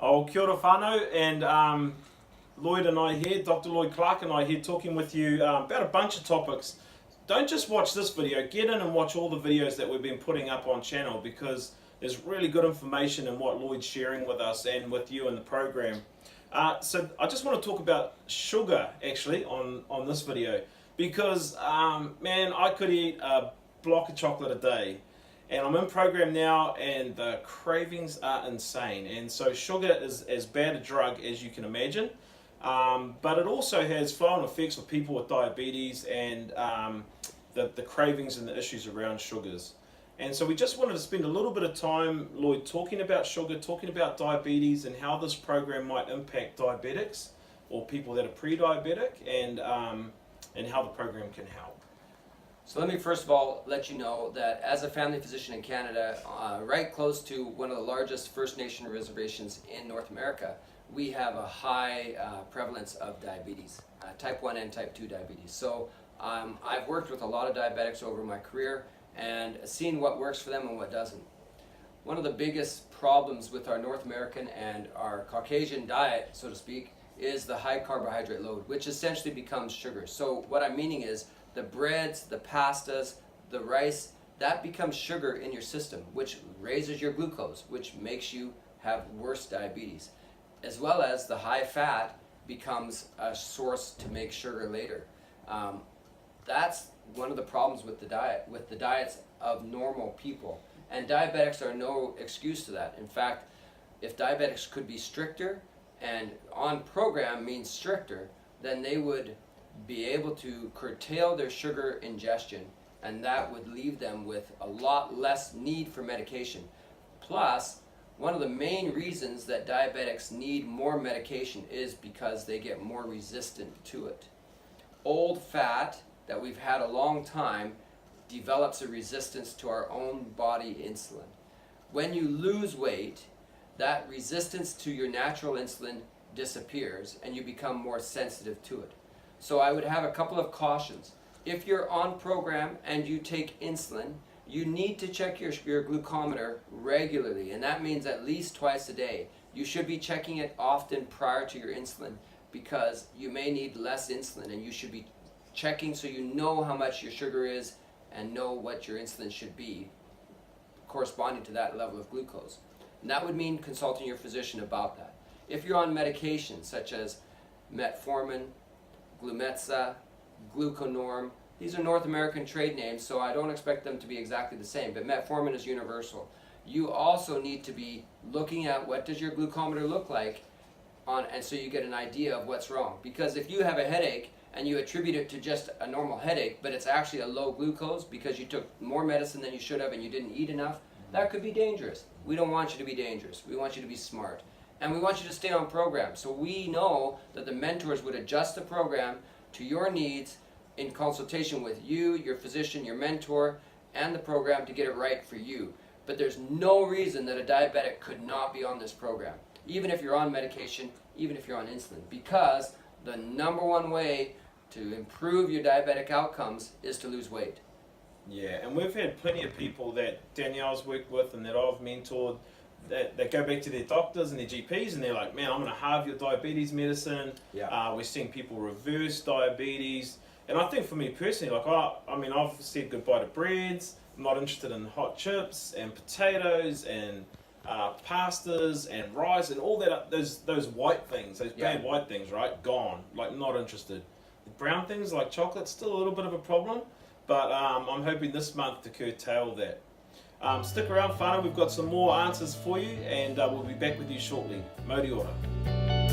Oh, kia ora whānau, and Lloyd and I here, Dr. Lloyd Clarke and I here talking with you about a bunch of topics. Don't just watch this video, get in and watch all the videos that we've been putting up on channel, because there's really good information in what Lloyd's sharing with us and with you in the program. So I just want to talk about sugar actually on this video, because man, I could eat a block of chocolate a day. And I'm in program now and the cravings are insane. And so sugar is as bad a drug as you can imagine. But it also has flow-on effects for people with diabetes and the cravings and the issues around sugars. And so we just wanted to spend a little bit of time, Lloyd, talking about sugar, talking about diabetes and how this program might impact diabetics or people that are pre-diabetic, and how the program can help. So let me first of all let you know that as a family physician in Canada, right close to one of the largest First Nation reservations in North America, we have a high prevalence of diabetes, type 1 and type 2 diabetes. So I've worked with a lot of diabetics over my career and seen what works for them and what doesn't. One of the biggest problems with our North American and our Caucasian diet, so to speak, is the high carbohydrate load, which essentially becomes sugar. So what I'm meaning is the breads, the pastas, the rice, that becomes sugar in your system, which raises your glucose, which makes you have worse diabetes. As well as the high fat becomes a source to make sugar later. That's one of the problems with the diet, with the diets of normal people. And diabetics are no excuse to that. In fact, if diabetics could be stricter, and on program means stricter, then they would be able to curtail their sugar ingestion, and that would leave them with a lot less need for medication. Plus, one of the main reasons that diabetics need more medication is because they get more resistant to it. Old fat that we've had a long time develops a resistance to our own body insulin. When you lose weight, that resistance to your natural insulin disappears and you become more sensitive to it. So I would have a couple of cautions. If you're on program and you take insulin, you need to check your glucometer regularly, and that means at least twice a day. You should be checking it often prior to your insulin, because you may need less insulin, and you should be checking so you know how much your sugar is and know what your insulin should be corresponding to that level of glucose. And that would mean consulting your physician about that. If you're on medications such as metformin, Glumetza, Gluconorm, these are North American trade names, so I don't expect them to be exactly the same, but metformin is universal. You also need to be looking at what does your glucometer look like, and so you get an idea of what's wrong. Because if you have a headache and you attribute it to just a normal headache, but it's actually a low glucose because you took more medicine than you should have and you didn't eat enough, that could be dangerous. We don't want you to be dangerous. We want you to be smart. And we want you to stay on program. So we know that the mentors would adjust the program to your needs in consultation with you, your physician, your mentor, and the program to get it right for you. But there's no reason that a diabetic could not be on this program, even if you're on medication, even if you're on insulin, because the number one way to improve your diabetic outcomes is to lose weight. Yeah, and we've had plenty of people that Danielle's worked with and that I've mentored that go back to their doctors and their GPs and they're like, man, I'm going to halve your diabetes medicine. Yeah. We're seeing people reverse diabetes. And I think for me personally, like I mean, I've said goodbye to breads. I'm not interested in hot chips and potatoes and pastas and rice and all that. Those white things, those bad white things, right? Gone. Like, not interested. The brown things like chocolate, still a little bit of a problem. But I'm hoping this month to curtail that. Stick around, whānau, we've got some more answers for you, and we'll be back with you shortly. Mauri ora.